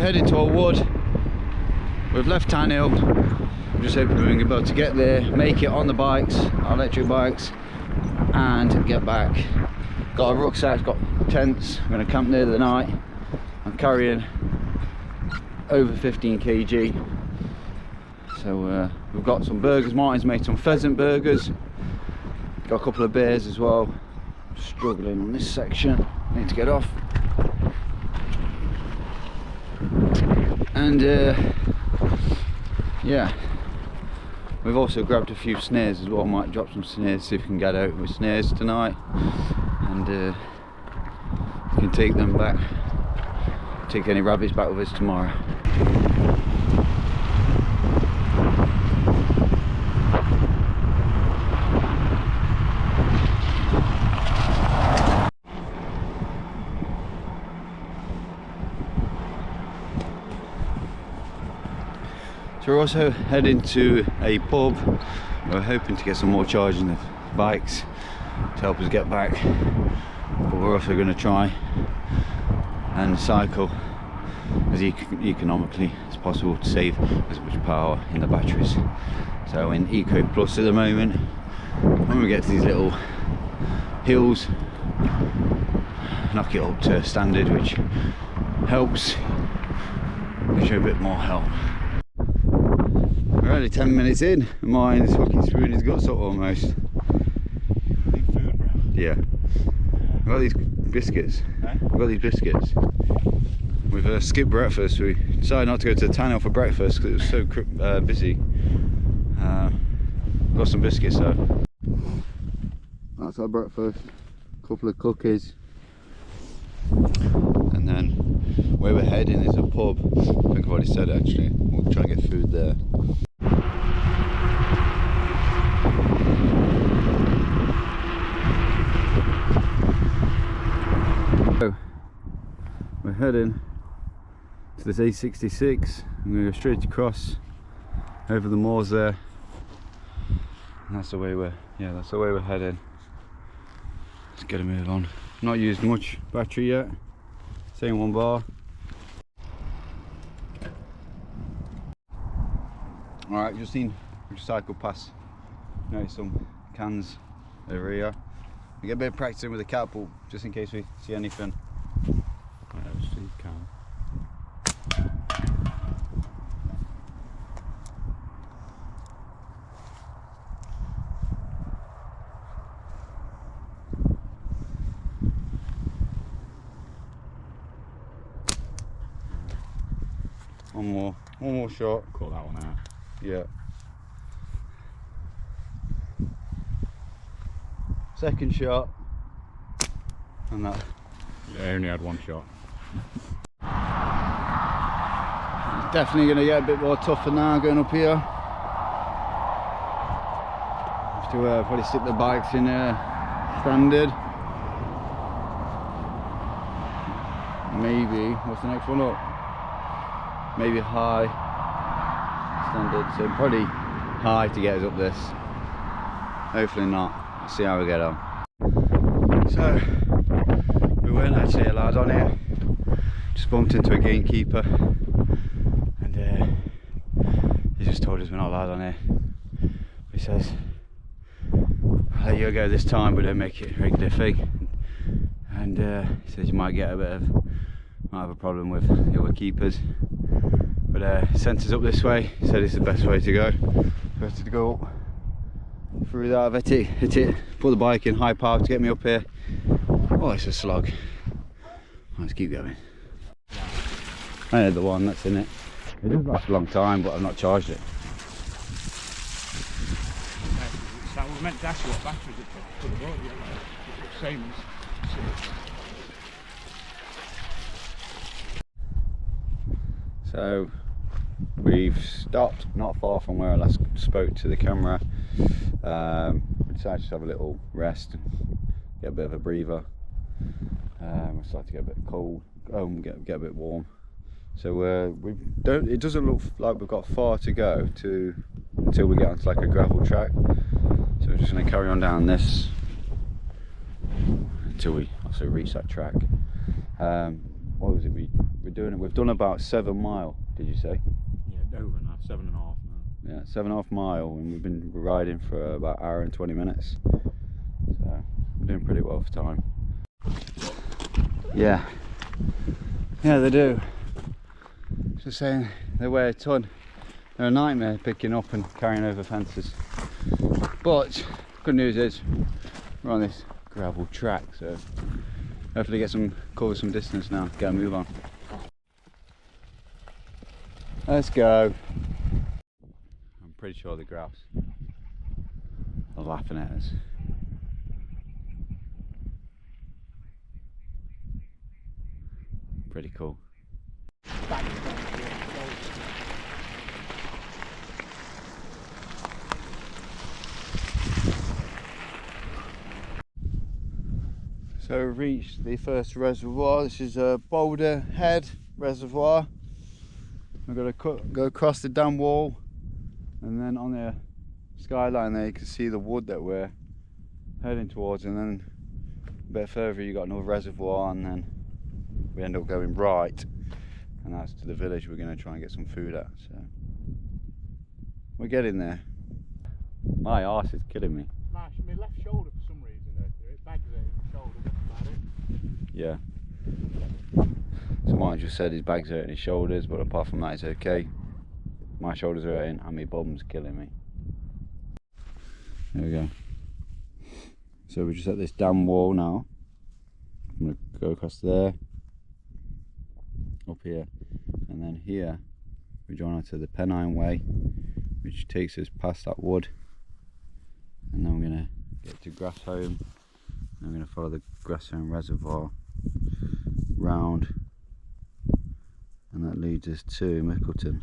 heading to our wood. We've left Tan Hill. I'm just hoping we're going to be able to get there, make it on the bikes, our electric bikes, and get back. Got a rucksack, got tents. I'm going to camp near the night. I'm carrying over 15 kg. So we've got some burgers. Martin's made some pheasant burgers. Got a couple of beers as well. Struggling on this section. Need to get off. And yeah, we've also grabbed a few snares as well. Might drop some snares, see if we can get out with snares tonight, and we can take them back, take any rabbits back with us tomorrow. So we're also heading to a pub. We're hoping to get some more charging of bikes to help us get back, but we're also going to try and cycle as economically as possible to save as much power in the batteries. So in Eco Plus at the moment, when we get to these little hills, knock it up to standard, which helps, gives you a bit more help. We're only 10 minutes in, and mine is fucking screwing his guts up almost. Need food, bro. Yeah. We've got these biscuits. Eh? We've got these biscuits. We've skipped breakfast. We decided not to go to the Tan Hill for breakfast because it was so busy. Got some biscuits though. That's our breakfast. A couple of cookies. And then where we're heading is a pub. I think I've already said it actually. We'll try and get food there. So we're heading to this A66. I'm going to go straight across over the moors there. And that's the way we're heading. Let's get a move on. Not used much battery yet. Same 1 bar. Alright, just cycle past. Notice some cans over here. We get a bit of practicing with the catapult just in case we see anything. Let's see, can. One more shot. Call that one out. Yeah. Second shot. And that. Yeah, I only had 1 shot. It's definitely going to get a bit more tougher now going up here. Have to probably stick the bikes in standard. Maybe, what's the next one up? Maybe high standard, so probably high to get us up this. Hopefully not. Let's see how we get on. So we weren't actually allowed on here. Just bumped into a gatekeeper, and he just told us we're not allowed on here. He says, "I'll let you go this time, but don't make it a regular thing." And he says you might have a problem with the other keepers. But sent us up this way, said it's the best way to go. We had to go up through that, hit it, put the bike in high power to get me up here. Oh, it's a slog. Let's keep going. I had the one that's in it. It does last a long time, but I've not charged it. So we meant to ask you what batteries it for the boat, yeah, same as. So we've stopped not far from where I last spoke to the camera. We decided to have a little rest and get a bit of a breather. We're starting to get a bit cold, get a bit warm. So it doesn't look like we've got far to go until we get onto like a gravel track. So we're just going to carry on down this until we also reach that track. what was it? We've done about 7 mile. Did you say? Yeah, over now, 7.5 now. Yeah, 7.5 mile, and we've been riding for about 1 hour and 20 minutes. So we're doing pretty well for time. Yeah, they do. Just saying, they weigh a ton. They're a nightmare picking up and carrying over fences. But good news is we're on this gravel track, so hopefully cover some distance now. Get a move on. Let's go. I'm pretty sure the grouse are laughing at us. Pretty cool. So we've reached the first reservoir. This is a Boulder Head reservoir. We've got to go across the dam wall, and then on the skyline there you can see the wood that we're heading towards, and then a bit further you got another reservoir, and then we end up going right, and that's to the village we're going to try and get some food at. So we're getting there. My arse is killing me. My left shoulder for some reason, it bags it in the shoulder, that's about it. Yeah. Someone just said his bag's hurting his shoulders, but apart from that it's okay. My shoulders are hurting and my bum's killing me. There we go. So we're just at this dam wall now. I'm going to go across there, up here, and then here we join onto the Pennine Way, which takes us past that wood, and then we're going to get to Grassholm, and I'm going to follow the Grassholm Reservoir round, and that leads us to Mickleton.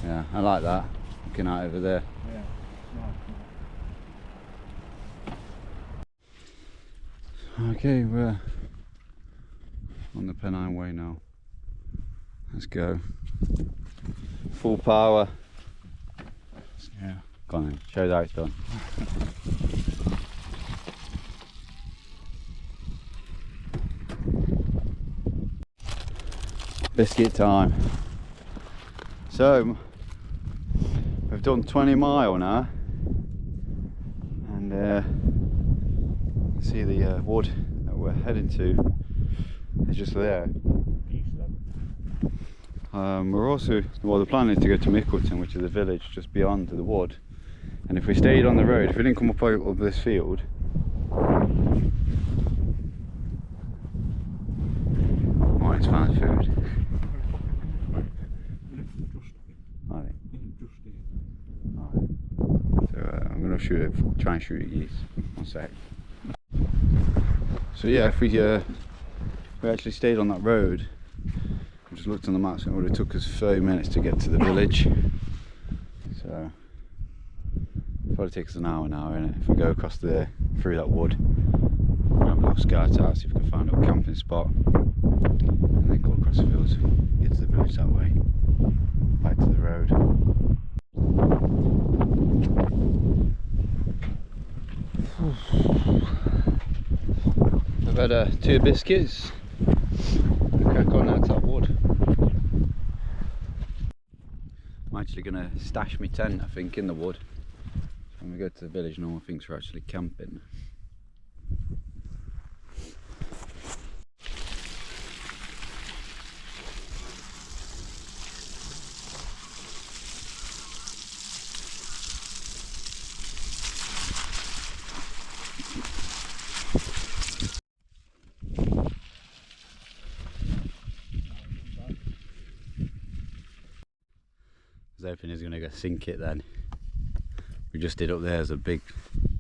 Yeah, I like that, looking out over there. Yeah, nice. Okay, we're on the Pennine Way now. Let's go. Full power. Yeah. Go on then, show us how it's done. Biscuit time. So, we've done 20 mile now, and you can see the wood that we're heading to is just there. We're also, well, the plan is to go to Mickleton, which is a village just beyond the wood, and if we stayed on the road, if we didn't come up over this field, might find food. I'm going to try and shoot at geese. 1 sec. So yeah, if we actually stayed on that road, I just looked on the maps and it would have took us 30 minutes to get to the village. So probably take us an hour now, innit? If we go across there through that wood, we'll have a little scout out, see if we can find a camping spot, and then go across the fields, get to the village that way, back to the road. I've had 2 biscuits. I'll crack on out to that wood. I'm actually going to stash my tent, I think, in the wood. When we go to the village, no one thinks we're actually camping. I was hoping he's going to go sink it then. We just did up there as a big,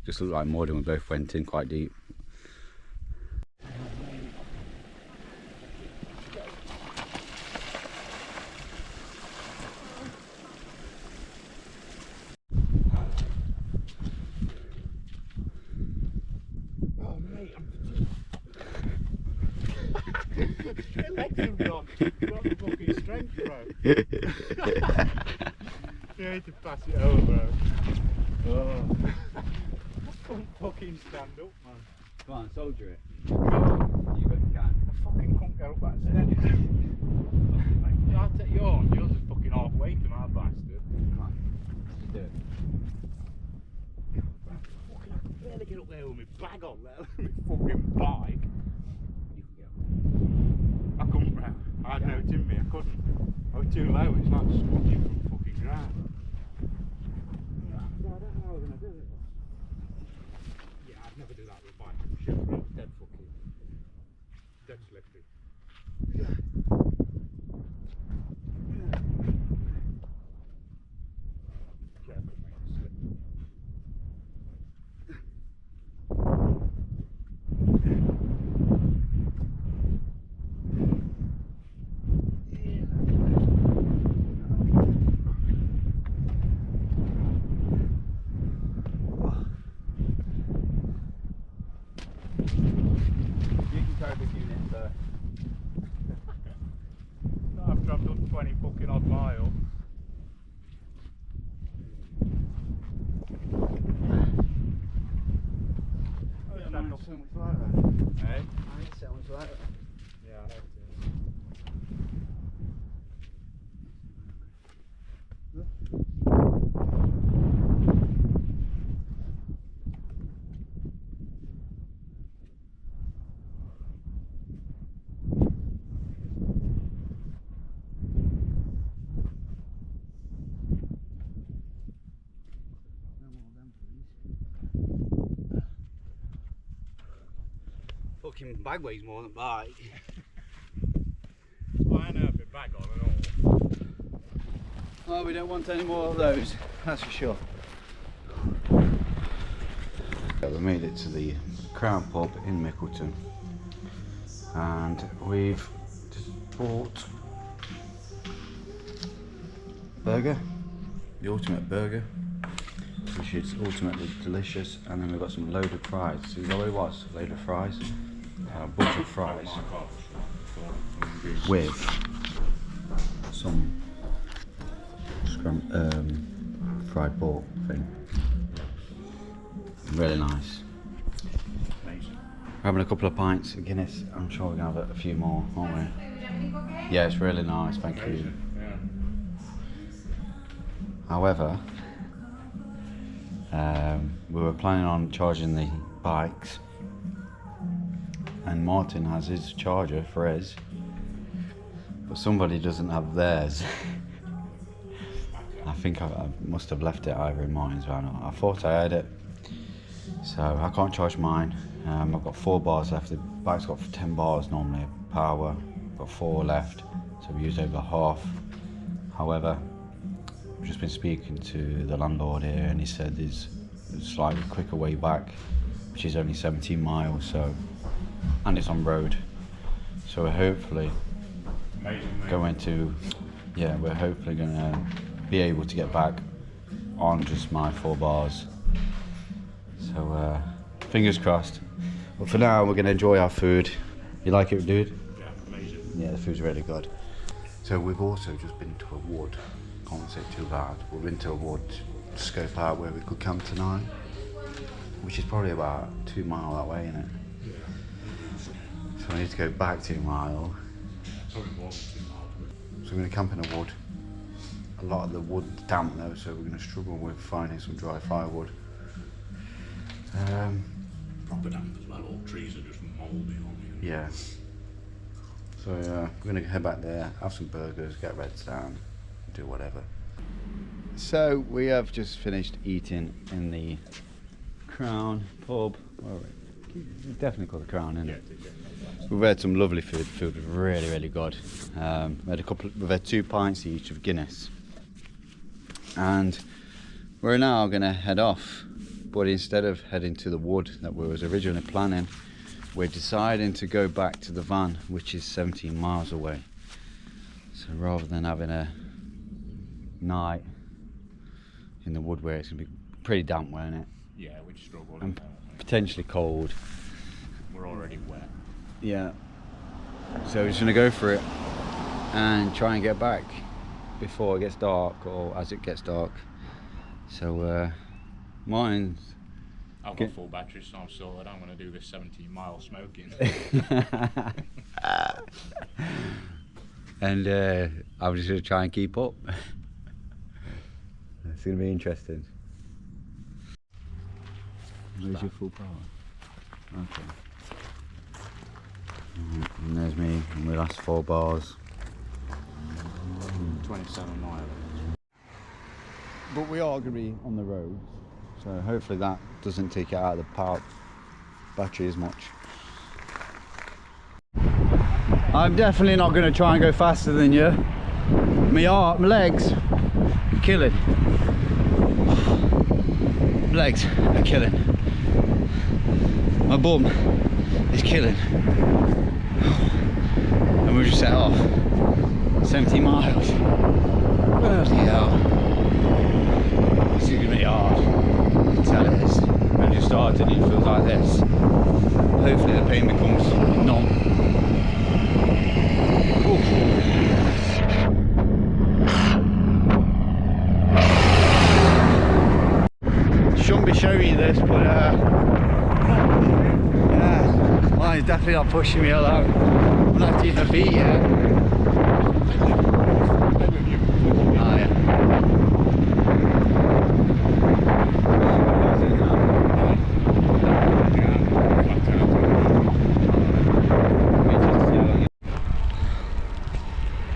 just looked like mud, and we both went in quite deep. Your legs have gone. What the fucking strength, bro? You need to pass it over. Oh. I can't fucking stand up, man. Come on, soldier it. Oh. You can. I fucking can't get up that step. I'll take yours. Yours is fucking halfway to my bastard. Come on, just do it. Fucking, I can barely get up there with my bag on there. My fucking bike. You can go. I couldn't, bro. I had no timber, I couldn't. I was too low, it's like squatting from fucking ground. I don't know how we're going to do it. Yeah, I'd never do that with a bike. I'm sure it's dead fucking. Dead slippery. Careful, mate, slip. You can carry this unit, so. Not after I've done 20 fucking odd miles. So much lighter. Hey? It's so much lighter. Yeah, I know it Fucking bag weighs more than bike. Well, I know a bit bag on and all. Oh, we don't want any more of those, that's for sure. We made it to the Crown Pub in Mickleton, and we've just bought burger, the ultimate burger, which is ultimately delicious, and then we've got some loaded fries. See that what it was? Loaded fries, a bunch of fries with some fried pork thing. Really nice. Amazing. We're having a couple of pints of Guinness. I'm sure we're gonna have a few more, aren't we? Yeah, it's really nice. Thank you. Yeah. However, we were planning on charging the bikes, and Martin has his charger for his, but somebody doesn't have theirs. I think I must have left it either in Martin's van. I thought I had it, so I can't charge mine. I've got 4 bars left. The bike's got 10 bars normally power. I've got 4 left, so we used over half. However, I've just been speaking to the landlord here, and he said there's a slightly quicker way back, which is only 17 miles, so, and it's on road. So we're hopefully going to, we're hopefully going to be able to get back on just my 4 bars. So fingers crossed. But for now, we're going to enjoy our food. You like it, dude? Yeah, amazing. Yeah, the food's really good. So we've also just been to a wood. Can't say too bad. We've been to a wood to scope out where we could camp tonight, which is probably about 2 miles that way, isn't it? Yeah. So we need to go back 2 miles. Probably more than 2 miles. So we're going to camp in a wood. A lot of the wood's damp though, so we're going to struggle with finding some dry firewood. Proper damp as well, all trees are just mouldy on you. Yeah. So we're going to head back there, have some burgers, get Reds down, do whatever. So we have just finished eating in the Crown Pub. Well, it's definitely called the Crown, isn't it? We've had some lovely food. Food was really, really good. We've had 2 pints each of Guinness, and we're now going to head off. But instead of heading to the wood that we was originally planning, we're deciding to go back to the van, which is 17 miles away. So rather than having a night in the wood where it's going to be pretty damp, won't it? Yeah, we'd struggle. And potentially cold. We're already wet. Yeah. So we're just gonna go for it and try and get back before it gets dark, or as it gets dark. So mine's... I've got full batteries, so I'm sorted. I'm going to do this 17-mile smoking. And I'm just going to try and keep up. It's going to be interesting. Where's your full power? Okay. And there's me, and my last 4 bars. 27 miles. But we are going to be on the road, so hopefully that doesn't take it out of the power battery as much. I'm definitely not going to try and go faster than you. My legs are killing. Legs are killing. My bum is killing. And we just set off 70 miles. Bloody hell. This is going to be hard. I can tell it is. When you start and it feels like this. Hopefully the pain becomes numb. Shouldn't be showing you this, but yeah, mine's definitely not pushing me along. I'm not using my feet yet. Oh yeah.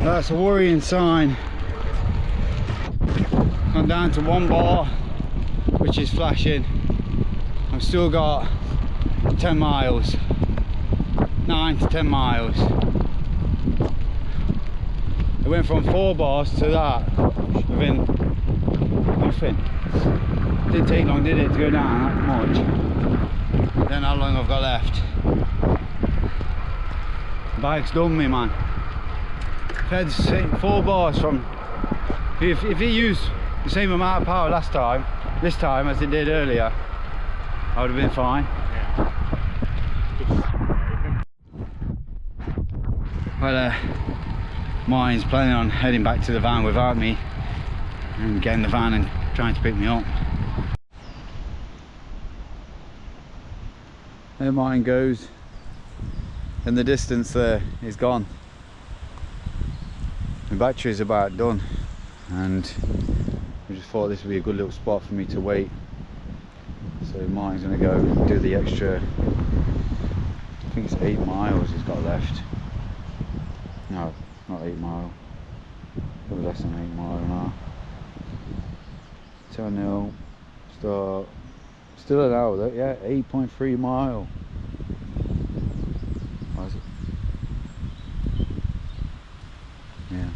That's a worrying sign. I'm down to 1 bar, which is flashing. I've still got 10 miles, 9 to 10 miles. It went from 4 bars to that within nothing. Didn't take long, did it, to go down that much. Then how long I've got left. Bike's done me, man. If I had 4 bars from, if it used the same amount of power this time as it did earlier, I would have been fine. Well, mine's planning on heading back to the van without me and getting the van and trying to pick me up. There mine goes, and the distance there is gone. My battery's about done, and I just thought this would be a good little spot for me to wait. So mine's going to go do the extra, I think it's 8 miles he's got left. No, not 8 miles, probably less than 8 miles now. 10-0, start, still an hour though, yeah, 8.3 mile. What is it? Yeah,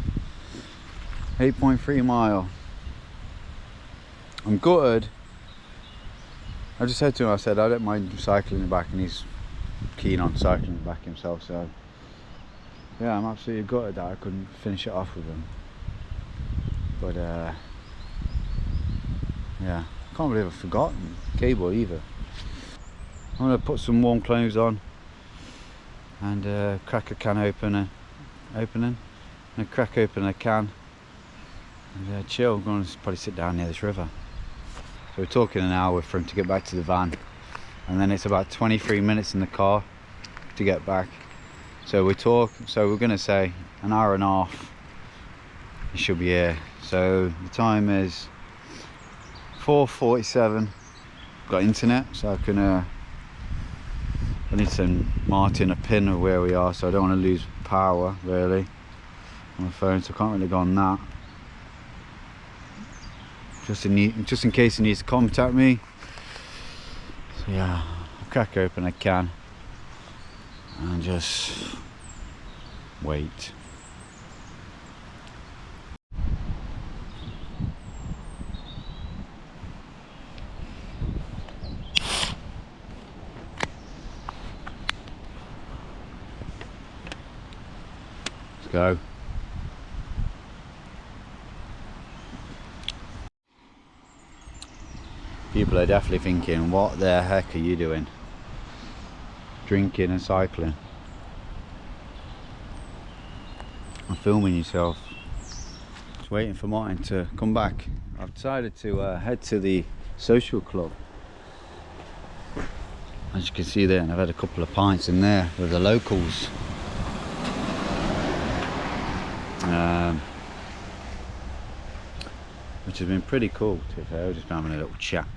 8.3 mile. I'm gutted. I just said to him, I said I don't mind cycling it back, and he's keen on cycling it back himself, so yeah, I'm absolutely gutted that I couldn't finish it off with him. But yeah, I can't believe I've forgotten cable either. I'm going to put some warm clothes on and crack a can opening and crack open a can and chill. I'm going to probably sit down near this river. So we're talking an hour for him to get back to the van, and then it's about 23 minutes in the car to get back. So we're going to say an hour and a half he should be here. So the time is 4:47. Got internet, so I can I need to mark in a pin of where we are, so I don't want to lose power really on my phone, so I can't really go on that. Just in case he needs to contact me. So yeah, I'll crack open a can and just wait. Let's go. People are definitely thinking, what the heck are you doing? Drinking and cycling. filming yourself. Just waiting for Martin to come back. I've decided to head to the social club, as you can see there, and I've had a couple of pints in there with the locals. Which has been pretty cool, to be fair. We're just having a little chat.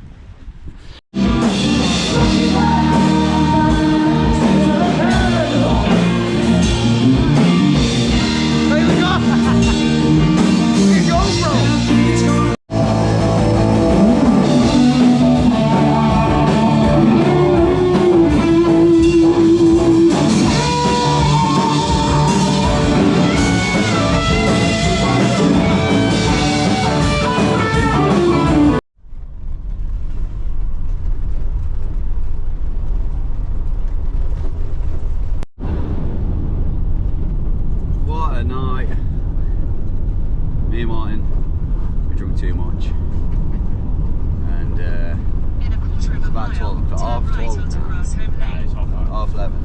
Me and Martin, we drunk too much, and it's about 12 o'clock, half 12, half 11,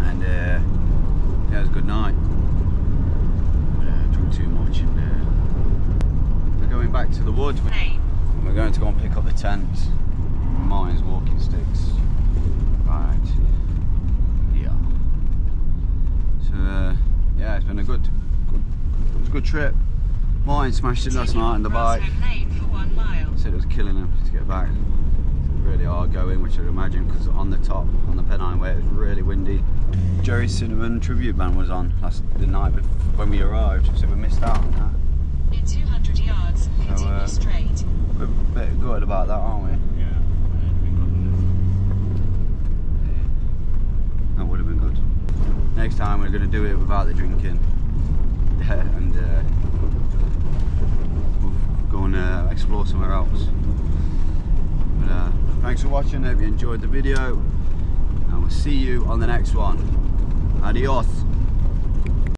and yeah, it was a good night. Drunk too much, and we're going back to the woods. We're going to go and pick up the tents, Martin's walking sticks. Right, yeah. So yeah, it's been a good trip. Martin smashed it last night on the bike. Said it was killing him to get back. Really hard going, which I'd imagine, because on the top, on the Pennine Way, it was really windy. Jerry Cinnamon tribute band was on the night when we arrived, so we missed out on that. In 200 yards, continue straight. We're a bit gutted about that, aren't we? Yeah, it's been good. That would have been good. Next time we're going to do it without the drinking. And we'll go and explore somewhere else. But thanks for watching. Hope you enjoyed the video, and we'll see you on the next one. Adios.